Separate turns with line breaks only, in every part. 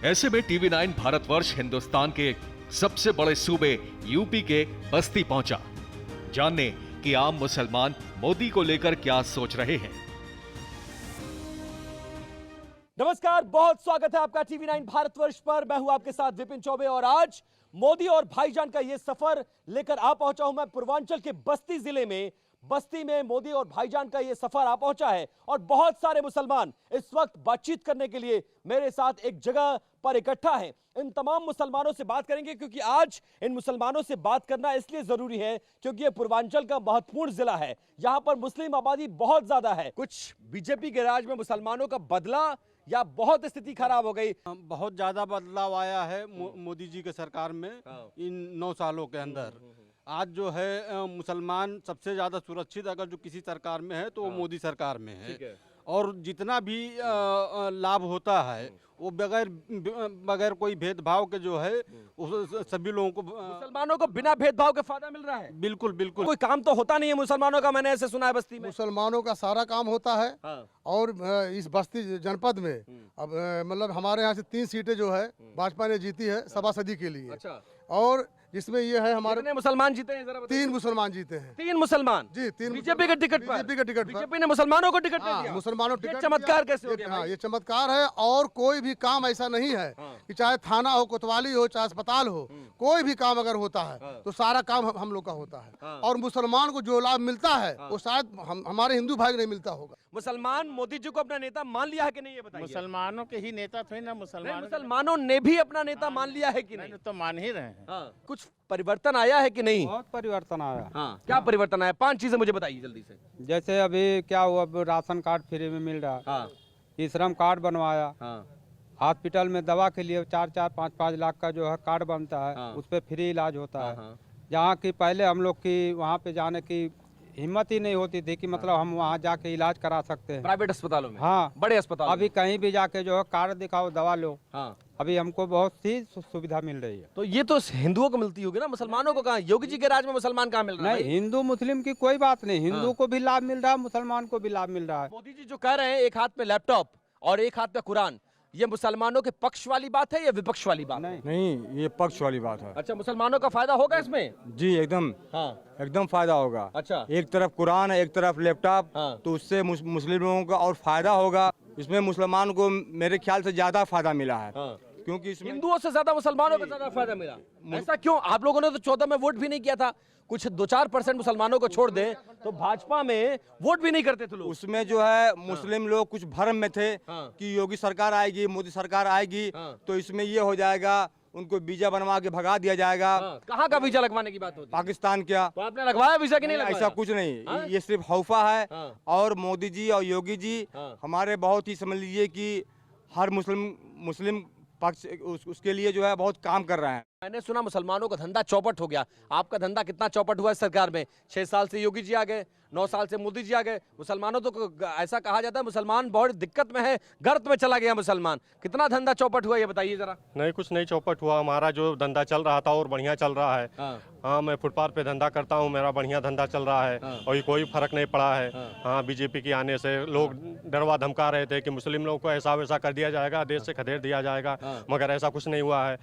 ऐसे में TV9 भारतवर्ष हिंदुस्तान के सबसे बड़े सूबे यूपी के बस्ती पहुंचा। जानने कि आम मुसलमान मोदी को लेकर क्या सोच रहे हैं।
नमस्कार, बहुत स्वागत है आपका TV9 भारतवर्ष पर। मैं हूं आपके साथ विपिन चौबे और आज मोदी और भाईजान का यह सफर लेकर आ पहुंचा हूं मैं पूर्वांचल के बस्ती जिले में। बस्ती में मोदी और भाईजान का यह सफर आ पहुंचा है और बहुत सारे मुसलमान इस वक्त बातचीत करने के लिए मेरे साथ एक जगह पर इकट्ठा हैं। इन तमाम मुसलमानों से बात करेंगे क्योंकि आज इन मुसलमानों से बात करना इसलिए जरूरी है क्योंकि यह पूर्वांचल का महत्वपूर्ण जिला है। यहां पर मुस्लिम आबादी बहुत ज्यादा है। कुछ बीजेपी के राज में मुसलमानों का बदला या बहुत स्थिति खराब हो गई?
बहुत ज्यादा बदलाव आया है मोदी जी के सरकार में इन 9 सालों के अंदर। आज जो है मुसलमान सबसे ज्यादा सुरक्षित अगर जो किसी सरकार में है तो वो मोदी सरकार में है। और जितना भी लाभ होता है वो बगैर कोई भेदभाव के जो है सभी लोगों को,
मुसलमानों को बिना भेदभाव के फायदा मिल रहा है।
बिल्कुल बिल्कुल।
कोई काम तो होता नहीं है मुसलमानों का, मैंने ऐसे सुना है बस्ती में।
मुसलमानों का सारा काम होता है। और इस बस्ती जनपद में अब मतलब हमारे यहाँ से 3 सीटें जो है भाजपा ने जीती है सभासदी के लिए।
अच्छा।
और जिसमें ये है हमारे
मुसलमान जीते हैं जरा
3 मुसलमान जीते हैं।
3 मुसलमान
जी, 3
बीजेपी के टिकट पर।
बीजेपी के टिकट पर
बीजेपी ने मुसलमानों को टिकट दे दिया।
मुसलमानों टिकट
चमत्कार कैसे हो गया?
हाँ, ये चमत्कार है। और कोई भी काम ऐसा नहीं है कि चाहे थाना हो, कोतवाली हो, चाहे अस्पताल हो, कोई भी काम अगर होता है तो सारा काम हम लोग का होता है। और मुसलमान को जो लाभ मिलता है वो शायद हमारे हिंदू भाई को नहीं मिलता होगा।
मुसलमान मोदी जी को अपना नेता मान लिया है कि नहीं, ये बताइए।
मुसलमानों के ही नेता थे ना,
मुसलमानों ने भी अपना नेता मान लिया है कि नहीं?
तो मान ही रहे हैं।
कुछ परिवर्तन आया है कि नहीं?
बहुत परिवर्तन आया।
क्या परिवर्तन आया? 5 चीजें मुझे बताइए जल्दी से।
जैसे अभी क्या हुआ, राशन कार्ड फ्री में मिल रहा है। श्रम कार्ड बनवाया। हॉस्पिटल में दवा के लिए 4-4, 5-5 लाख का जो है कार्ड बनता है, उस पर फ्री इलाज होता है। जहाँ की पहले हम लोग की वहाँ पे जाने की हिम्मत ही नहीं होती थी कि मतलब हम वहाँ जाके इलाज करा सकते हैं
प्राइवेट अस्पतालों में।
हाँ,
बड़े अस्पताल।
अभी कहीं भी जाके जो है कार्ड दिखाओ, दवा लो। अभी हमको बहुत सी सुविधा मिल रही है।
तो ये तो हिंदुओं को मिलती होगी ना, मुसलमानों को कहाँ? योगी जी के राज में मुसलमान कहाँ मिल रहा है?
नहीं, हिंदू मुस्लिम की कोई बात नहीं। हिंदू को भी लाभ मिल रहा है, मुसलमान को भी लाभ मिल रहा है।
मोदी जी जो कह रहे हैं एक हाथ में लैपटॉप और एक हाथ में कुरान, ये मुसलमानों के पक्ष वाली बात है या विपक्ष वाली बात?
नहीं, ये पक्ष वाली बात है।
अच्छा, मुसलमानों का फायदा होगा इसमें?
जी एकदम। एकदम फायदा होगा।
अच्छा।
एक तरफ कुरान है, एक तरफ लैपटॉप, तो उससे मुस्लिम लोगों का और फायदा होगा। इसमें मुसलमान को मेरे ख्याल से ज्यादा फायदा मिला है। क्योंकि इसमें
हिंदुओं से ज्यादा मुसलमानों को ज्यादा फायदा मिला। ऐसा क्यों? आप लोगों ने तो 14 में वोट भी नहीं किया था। कुछ 2-4% मुसलमानों को छोड़ दें तो भाजपा में वोट भी नहीं करते थे लोग।
उसमें जो है मुस्लिम लोग कुछ भ्रम में थे कि योगी सरकार आएगी, मोदी सरकार आएगी, तो इसमें ये हो जाएगा, उनको वीजा बनवा के भगा दिया जाएगा।
कहाँ का वीजा लगवाने की बात होती?
पाकिस्तान क्या?
तो आपने लगवाया वीजा कि नहीं लगवाया?
ऐसा कुछ नहीं, ये सिर्फ हौफा है। और मोदी जी और योगी जी हमारे बहुत ही समझ लीजिए कि हर मुस्लिम पक्ष उसके लिए जो है बहुत काम कर रहे हैं।
मैंने सुना मुसलमानों का धंधा चौपट हो गया। आपका धंधा कितना चौपट हुआ है सरकार में? 6 साल से योगी जी आ गए, 9 साल से मोदी जी आ गए। मुसलमानों तो ऐसा कहा जाता है मुसलमान बहुत दिक्कत में है, गर्त में चला गया मुसलमान। कितना धंधा चौपट हुआ ये बताइए जरा।
नहीं, कुछ नहीं चौपट हुआ। हमारा जो धंधा चल रहा था और बढ़िया चल रहा है। हाँ, मैं फुटपाथ पे धंधा करता हूँ, मेरा बढ़िया धंधा चल रहा है। और ये कोई फर्क नहीं पड़ा है। हाँ, बीजेपी के आने से लोग डरवा धमका रहे थे कि मुस्लिम लोगों को ऐसा वैसा कर दिया जाएगा, देश से खदेड़ दिया जाएगा, मगर ऐसा कुछ नहीं हुआ है।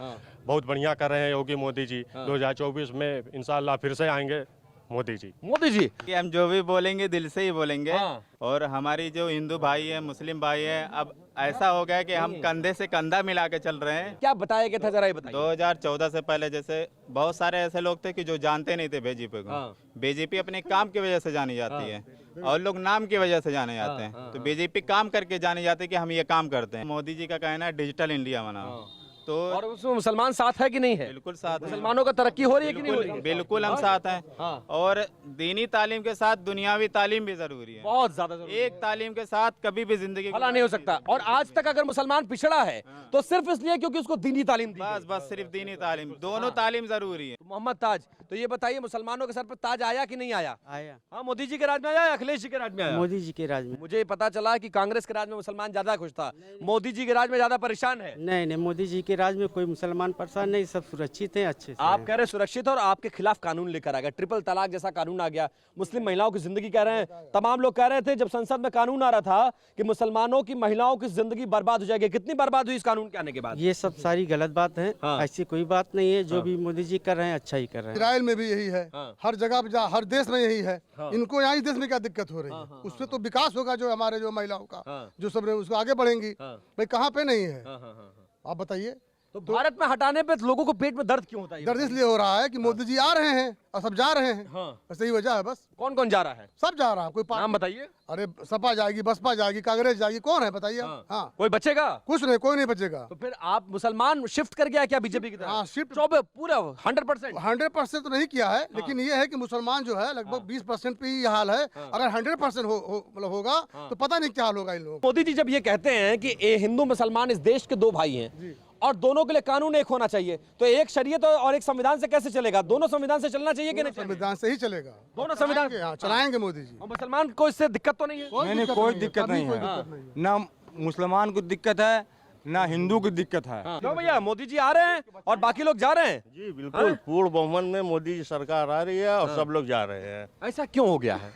बहुत बढ़िया कर रहे हैं योगी मोदी जी। 2024 में इंशाल्लाह फिर से आएंगे मोदी जी।
मोदी जी
हम जो भी बोलेंगे दिल से ही बोलेंगे। और हमारी जो हिंदू भाई है, मुस्लिम भाई है, अब ऐसा हो गया कि हम कंधे से कंधा मिला के चल रहे हैं।
क्या बताया गया था जरा ये बताइए।
2014 से पहले जैसे बहुत सारे ऐसे लोग थे कि जो जानते नहीं थे बीजेपी को। बीजेपी अपने काम की वजह से जानी जाती है और लोग नाम की वजह से जाने जाते हैं। तो बीजेपी काम करके जाने जाते हैं कि हम ये काम करते हैं। मोदी जी का कहना है डिजिटल इंडिया बनाओ, तो
और उसमें मुसलमान साथ है कि नहीं है?
बिल्कुल साथ है।
मुसलमानों का तरक्की हो रही है कि नहीं हो रही है?
बिल्कुल हम साथ हैं। और दीनी तालीम के साथ दुनियावी तालीम भी जरूरी है,
बहुत ज्यादा जरूरी है।
एक तालीम के साथ कभी भी जिंदगी
भला नहीं हो सकता। और आज तक अगर मुसलमान पिछड़ा है तो सिर्फ इसलिए क्योंकि उसको दीनी तालीम दी गई।
बस सिर्फ दीनी तालीम, दोनों तालीम जरूरी है।
मोहम्मद ताज, तो ये बताइए मुसलमानों के सर पर ताज आया कि नहीं आया?
आया।
हाँ, मोदी जी के राज में आया, अखिलेश जी के राज में आया?
मोदी जी के राज में।
मुझे पता चला कि कांग्रेस के राज में मुसलमान ज्यादा खुश था, मोदी जी के राज में ज्यादा परेशान है।
नहीं, मोदी जी के के राज में कोई मुसलमान परेशान नहीं, सब सुरक्षित हैं, अच्छे से
आप
हैं।
कह रहे हैं सुरक्षित और आपके खिलाफ कानून लेकर आ गया, ट्रिपल तलाक जैसा कानून आ गया, मुस्लिम महिलाओं की जिंदगी कह रहे हैं, तमाम लोग कह रहे थे जब संसद में कानून आ रहा था कि मुसलमानों की महिलाओं की जिंदगी बर्बाद हो जाएगी। कितनी बर्बाद हुई इस कानून के आने के बाद?
ये सब सारी गलत बात है, ऐसी कोई बात नहीं है। जो भी मोदी जी कर रहे हैं अच्छा ही कर रहे हैं।
इसराइल में भी यही है, हर जगह पे हर देश में यही है। इनको यहाँ इस देश में क्या दिक्कत हो रही है? उससे तो विकास होगा जो हमारे जो महिलाओं का, जो सब उसको आगे बढ़ेंगी। भाई कहाँ पे नहीं है, आप बताइए।
तो भारत में हटाने पे लोगों को पेट में दर्द क्यों होता है?
दर्द इसलिए हो रहा है कि मोदी जी आ रहे हैं और सब जा रहे हैं, बस यही वजह है। बस
कौन कौन जा रहा है?
सब जा रहा है। कोई
नाम बताइए।
अरे सपा जाएगी, बसपा जाएगी, कांग्रेस जाएगी, कौन है बताइए? हाँ,
कोई बचेगा?
कुछ नहीं, कोई नहीं बचेगा।
तो फिर आप मुसलमान शिफ्ट कर गया क्या बीजेपी की तरफ?
हाँ, शिफ्ट
पूरा 100%।
100% तो नहीं किया है, लेकिन ये है कि मुसलमान जो है लगभग 20% पे ही हाल है। अगर 100% मतलब होगा तो पता नहीं क्या हाल होगा इन लोगों का।
मोदी जी जब ये कहते हैं कि ये हिंदू मुसलमान इस देश के दो भाई हैं और दोनों के लिए कानून एक होना चाहिए, तो एक शरीयत और एक संविधान से कैसे चलेगा? दोनों संविधान से चलना चाहिए कि नहीं?
संविधान से ही चलेगा,
दोनों संविधान
चलाएंगे मोदी जी।
और मुसलमान को इससे दिक्कत तो नहीं है?
नहीं, कोई दिक्कत नहीं है, ना मुसलमान को दिक्कत है ना हिंदू की दिक्कत है।
क्यों भैया, मोदी जी आ रहे हैं और बाकी लोग जा रहे हैं?
जी बिल्कुल, पूर्ण बहुमत में मोदी जी सरकार आ रही है और सब लोग जा रहे हैं।
ऐसा क्यों हो गया है?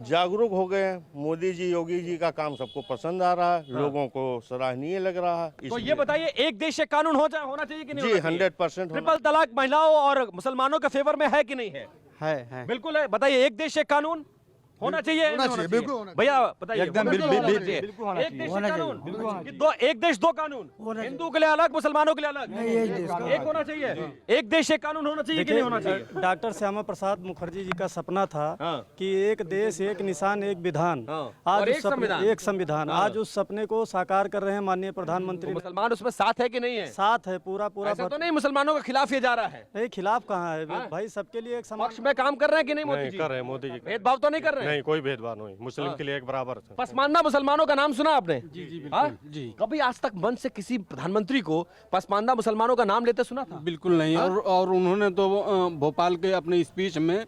जागरूक हो गए हैं। मोदी जी योगी जी का काम सबको पसंद आ रहा है, लोगों को सराहनीय लग रहा है।
तो ये बताइए, एक देश एक कानून होना चाहिए कि नहीं?
जी 100%।
ट्रिपल तलाक महिलाओं और मुसलमानों के फेवर में है कि नहीं है?
है।
बिल्कुल है। बताइए, एक देश एक कानून होना चाहिए?
होना चाहिए, बिल्कुल होना चाहिए।
भैया बताइए,
एकदम
बिल्कुल होना
बिल्कुल
चाहिए।
बिल्कुल होना
एक देश
चाहिए।
एक कानून कि दो, एक देश दो कानून, हिंदू के लिए अलग, मुसलमानों के लिए अलग, एक होना चाहिए। एक देश एक कानून होना चाहिए कि नहीं होना चाहिए?
डॉक्टर श्यामा प्रसाद मुखर्जी जी का सपना था कि एक देश एक निशान एक विधान, आज
और
उस
एक
सपने-
संविधान।
एक संविधान, आज उस सपने को साकार कर रहे हैं माननीय प्रधानमंत्री।
मुसलमान उसमें साथ है कि नहीं है?
साथ है, पूरा पूरा।
ऐसा तो नहीं मुसलमानों के खिलाफ ये जा रहा है?
नहीं, खिलाफ कहाँ है भाई, सबके लिए एक समान।
पक्ष में काम कर रहे हैं कि नहीं मोदी जी?
कर रहे हैं मोदी जी।
भेदभाव तो नहीं कर रहे हैं?
नहीं, कोई भेदभाव नहीं, मुस्लिम के लिए एक बराबर है।
पसमानदा मुसलमानों का नाम सुना आपने?
जी
हाँ?
जी।
कभी आज तक मन से किसी प्रधानमंत्री को पसमानदा मुसलमानों का नाम लेते सुना था?
बिल्कुल नहीं। और उन्होंने तो भोपाल के अपने स्पीच में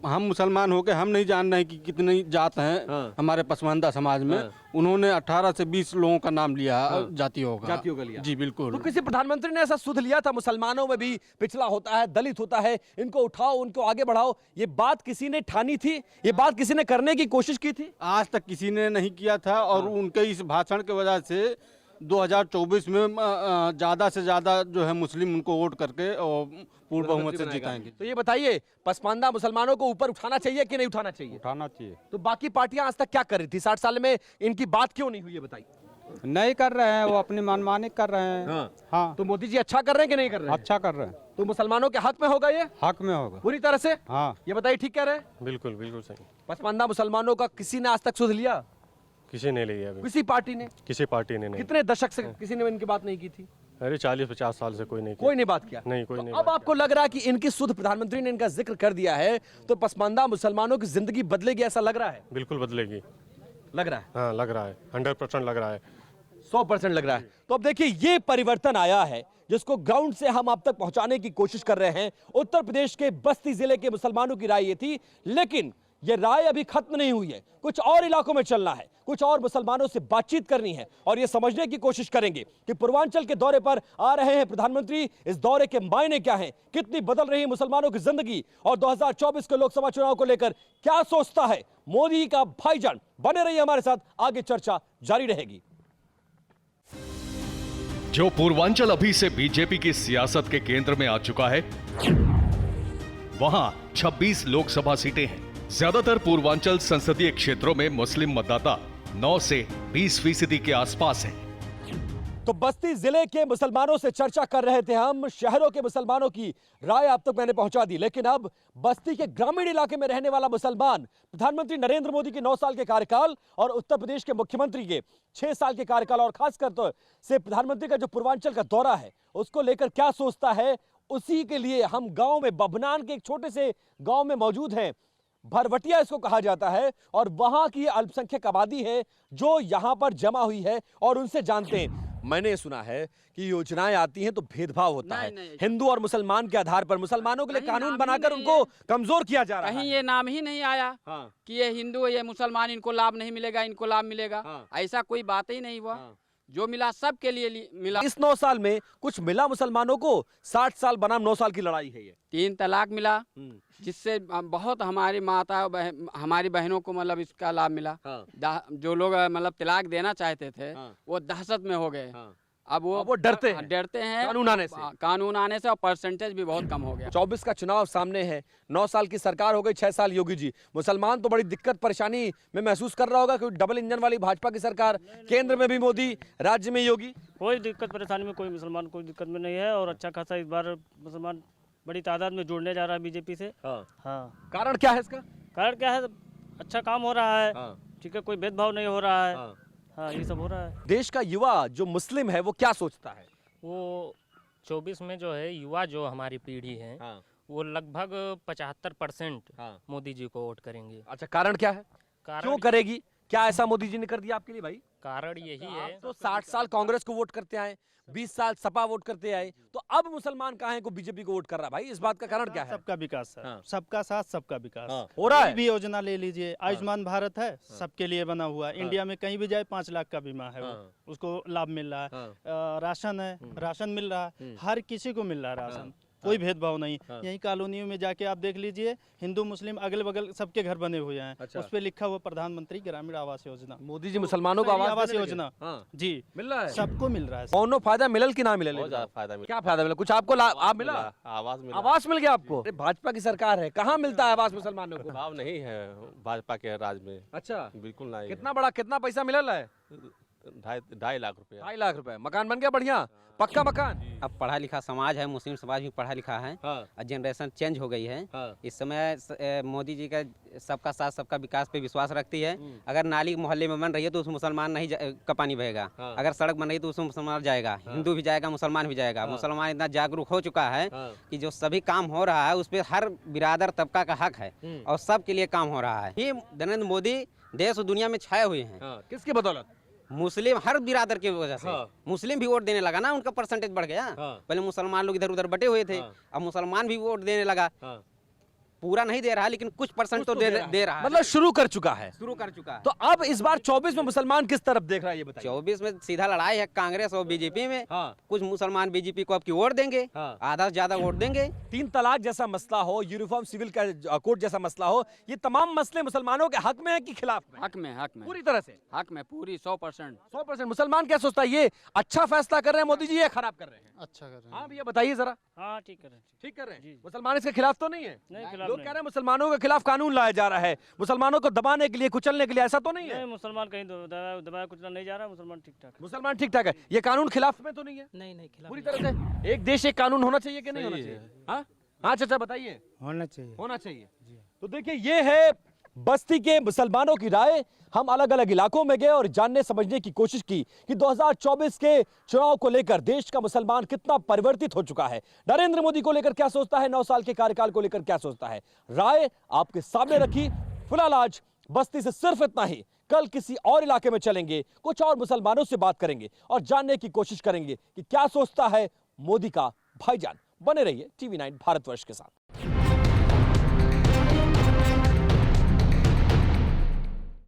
हम मुसलमान होके हम नहीं जान रहे कि कितनी जात हैं हमारे पसमानदा समाज में, उन्होंने 18 से 20 लोगों का नाम लिया, जातियों का लिया। जी बिल्कुल।
तो किसी प्रधानमंत्री ने ऐसा सुध लिया था मुसलमानों में भी पिछड़ा होता है, दलित होता है, इनको उठाओ, उनको आगे बढ़ाओ? ये बात किसी ने ठानी थी? ये बात किसी ने करने की कोशिश की थी?
आज तक किसी ने नहीं किया था और उनके इस भाषण की वजह से 2024 में ज्यादा से ज्यादा जो है मुस्लिम उनको वोट करके और पूर्ण बहुमत से जिताएंगे।
तो ये बताइए, पसमानदा मुसलमानों को ऊपर उठाना चाहिए कि नहीं उठाना चाहिए?
उठाना चाहिए।
तो बाकी पार्टियां आज तक क्या कर रही थी? 60 साल में इनकी बात क्यों नहीं हुई है बताइए?
नहीं कर रहे हैं, वो अपनी मनमानी कर रहे हैं। हाँ।
तो मोदी जी अच्छा कर रहे हैं कि नहीं कर रहे हैं?
अच्छा कर रहे हैं।
तो मुसलमानों के हक में होगा ये?
हक में होगा
पूरी तरह से?
हाँ।
ये बताइए, ठीक कह रहे हैं?
बिल्कुल बिल्कुल सही।
पसमानदा मुसलमानों का किसी ने आज तक सुध लिया?
किसी ने लिया अभी,
किसी पार्टी ने?
किसी पार्टी ने नहीं।
कितने दशक से किसी ने इनकी बात नहीं की थी?
अरे 40-50 साल से कोई नहीं किया।
कोई नहीं बात किया?
नहीं, कोई
तो
नहीं
अब आपको लग रहा है कि इनकी सुध प्रधानमंत्री ने इनका जिक्र कर दिया है तो पसमानदा मुसलमानों की जिंदगी बदलेगी, ऐसा लग रहा है?
बिल्कुल बदलेगी,
लग रहा है?
हाँ लग रहा है, 100% लग रहा है।
100% लग रहा है। तो अब देखिए, ये परिवर्तन आया है जिसको ग्राउंड से हम आप तक पहुंचाने की कोशिश कर रहे हैं। उत्तर प्रदेश के बस्ती जिले के मुसलमानों की राय ये थी, लेकिन ये राय अभी खत्म नहीं हुई है। कुछ और इलाकों में चलना है, कुछ और मुसलमानों से बातचीत करनी है और ये समझने की कोशिश करेंगे कि पूर्वांचल के दौरे पर आ रहे हैं प्रधानमंत्री, इस दौरे के मायने क्या हैं, कितनी बदल रही है मुसलमानों की जिंदगी और 2024 के लोकसभा चुनाव को लेकर क्या सोचता है मोदी का भाईजान। बने रहिए हमारे साथ, आगे चर्चा जारी रहेगी।
जो पूर्वांचल अभी से बीजेपी की सियासत के केंद्र में आ चुका है, वहां 26 लोकसभा सीटें हैं। ज्यादातर पूर्वांचल संसदीय क्षेत्रों में मुस्लिम मतदाता 9 से 20% के आसपास हैं।
तो बस्ती जिले के मुसलमानों से चर्चा कर रहे थे हम, शहरों के मुसलमानों की राय अब तक मैंने पहुंचा दी, लेकिन अब बस्ती के ग्रामीण इलाके में रहने वाला मुसलमान प्रधानमंत्री नरेंद्र मोदी के 9 साल के कार्यकाल और उत्तर प्रदेश के मुख्यमंत्री के 6 साल के कार्यकाल और खासकर तो से प्रधानमंत्री का जो पूर्वांचल का दौरा है उसको लेकर क्या सोचता है, उसी के लिए हम गांव में, बभनान के एक छोटे से गांव में मौजूद हैं। भरवटिया इसको कहा जाता है और वहां की अल्पसंख्यक आबादी है जो यहां पर जमा हुई है और उनसे जानते हैं। मैंने सुना है कि योजनाएं आती हैं तो भेदभाव होता है हिंदू और मुसलमान के आधार पर, मुसलमानों के लिए कानून बनाकर उनको कमजोर किया जा रहा है।
कहीं ये नाम ही नहीं आया कि ये हिंदू ये मुसलमान, इनको लाभ नहीं मिलेगा, इनको लाभ मिलेगा। ऐसा कोई बात ही नहीं हुआ। जो मिला सबके लिए मिला।
इस 9 साल में कुछ मिला मुसलमानों को? 60 साल बनाम 9 साल की लड़ाई है ये।
3 तलाक मिला, जिससे बहुत हमारी माता हमारी बहनों को मतलब इसका लाभ मिला। जो लोग मतलब तलाक देना चाहते थे वो दहशत में हो गए। अब वो डरते हैं कानून आने से और परसेंटेज भी बहुत कम हो गया।
24 का चुनाव सामने है, 9 साल की सरकार हो गई, 6 साल योगी जी। मुसलमान तो बड़ी दिक्कत परेशानी में महसूस कर रहा होगा क्योंकि डबल इंजन वाली भाजपा की सरकार, केंद्र में भी मोदी, राज्य में योगी।
कोई दिक्कत परेशानी में कोई मुसलमान कोई दिक्कत में नहीं है और अच्छा खासा इस बार मुसलमान बड़ी तादाद में जुड़ने जा रहा है बीजेपी से। हाँ,
कारण क्या है इसका?
कारण क्या है, अच्छा काम हो रहा है, ठीक है, कोई भेदभाव नहीं हो रहा है। हाँ, ये सब हो रहा है।
देश का युवा जो मुस्लिम है वो क्या सोचता है?
वो 24 में जो है युवा जो हमारी पीढ़ी है वो लगभग 75% मोदी जी को वोट करेंगे।
अच्छा, कारण क्या है? क्यों करेगी? क्या ऐसा मोदी जी ने कर दिया आपके लिए भाई?
कारण यही है
तो 60 साल कांग्रेस को वोट करते आए, 20 साल सपा वोट करते आए, तो अब मुसलमान कहाँ है को बीजेपी को वोट कर रहा है भाई? इस बात का कारण क्या है?
सबका विकास है, सबका साथ सबका विकास
हो रहा है।
कोई भी योजना ले लीजिए, आयुष्मान भारत है, सबके लिए बना हुआ है। इंडिया में कहीं भी जाए 5 लाख का बीमा है, उसको लाभ मिल रहा है। राशन है, राशन मिल रहा है, हर किसी को मिल रहा है राशन, कोई भेदभाव नहीं। यही कॉलोनियों में जाके आप देख लीजिए, हिंदू मुस्लिम अगल बगल सबके घर बने हुए हैं। उस पे लिखा हुआ प्रधानमंत्री ग्रामीण आवास योजना।
मोदी जी मुसलमानों को
आवास योजना जी
मिल रहा है,
सबको मिल रहा है।
कौनो फायदा मिलल कि ना मिलल?
फायदा
क्या फायदा मिला? कुछ आपको आप मिला? आवास मिल गया आपको? भाजपा की सरकार है, कहाँ मिलता है आवास मुसलमानों को?
भाव नहीं है भाजपा के राज में।
अच्छा,
बिल्कुल नहीं।
कितना बड़ा, कितना पैसा मिलल है?
2.5 लाख रुपया।
2.5 लाख रुपए। मकान बन गया बढ़िया, पक्का मकान?
अब पढ़ा लिखा समाज है, मुस्लिम समाज भी पढ़ा लिखा है और जनरेशन चेंज हो गई है। इस समय मोदी जी का सबका साथ सबका विकास पे विश्वास रखती है। अगर नाली मोहल्ले में बन रही है तो उस मुसलमान नहीं का पानी बहेगा। अगर सड़क बन रही है तो उसमें मुसलमान जाएगा, हिंदू भी जाएगा, मुसलमान भी जाएगा। मुसलमान इतना जागरूक हो चुका है कि जो सभी काम हो रहा है उस पर हर बिरादर तबका का हक है और सबके लिए काम हो रहा है। ये नरेंद्र मोदी देश और दुनिया में छाए हुए हैं।
किसकी बदौलत?
मुस्लिम हर बिरादर की वजह से मुस्लिम भी वोट देने लगा ना, उनका परसेंटेज बढ़ गया। पहले मुसलमान लोग इधर उधर बटे हुए थे, अब मुसलमान भी वोट देने लगा। पूरा नहीं दे रहा लेकिन कुछ परसेंट तो दे रहा है।
मतलब शुरू कर चुका है।
तो
अब इस बार 24 में मुसलमान किस तरफ देख रहा है ये बताइए?
24 में सीधा लड़ाई है कांग्रेस और बीजेपी में। कुछ मुसलमान बीजेपी को अब की वोट देंगे, आधा से ज्यादा वोट देंगे।
3 तलाक जैसा मसला हो, यूनिफॉर्म सिविल कोड जैसा मसला हो, ये तमाम मसले मुसलमानों के हक में है कि खिलाफ में?
हक में
पूरी तरह से
हक में, पूरी 100%।
100%। मुसलमान क्या सोचता है, ये अच्छा फैसला कर रहे हैं मोदी जी या खराब कर रहे हैं?
अच्छा कर रहे हैं।
हाँ भैया बताइए जरा।
हाँ, ठीक कर रहे हैं,
ठीक कर रहे हैं। मुसलमान इसके खिलाफ तो नहीं है?
नहीं, खिलाफ
लोग
नहीं।
कह रहे हैं मुसलमानों के खिलाफ कानून लाया जा रहा है, मुसलमानों को दबाने के लिए, कुचलने के लिए, ऐसा तो नहीं है?
मुसलमान कहीं दबाया कुचला नहीं जा रहा, मुसलमान ठीक ठाक।
मुसलमान ठीक ठाक है। ये कानून खिलाफ में तो नहीं है?
नहीं खिलाफ
पूरी तरह से एक देश एक कानून होना चाहिए कि नहीं होना चाहिए? हाँ चाचा बताइए।
होना चाहिए,
होना चाहिए। तो देखिए ये है बस्ती के मुसलमानों की राय। हम अलग अलग इलाकों में गए और जानने समझने की कोशिश की कि 2024 के चुनाव को लेकर देश का मुसलमान कितना परिवर्तित हो चुका है, नरेंद्र मोदी को लेकर क्या सोचता है, 9 साल के कार्यकाल को लेकर क्या सोचता है। राय आपके सामने रखी। फिलहाल आज बस्ती से सिर्फ इतना ही। कल किसी और इलाके में चलेंगे, कुछ और मुसलमानों से बात करेंगे और जानने की कोशिश करेंगे कि क्या सोचता है मोदी का भाईजान। बने रहिए TV9 भारतवर्ष के साथ।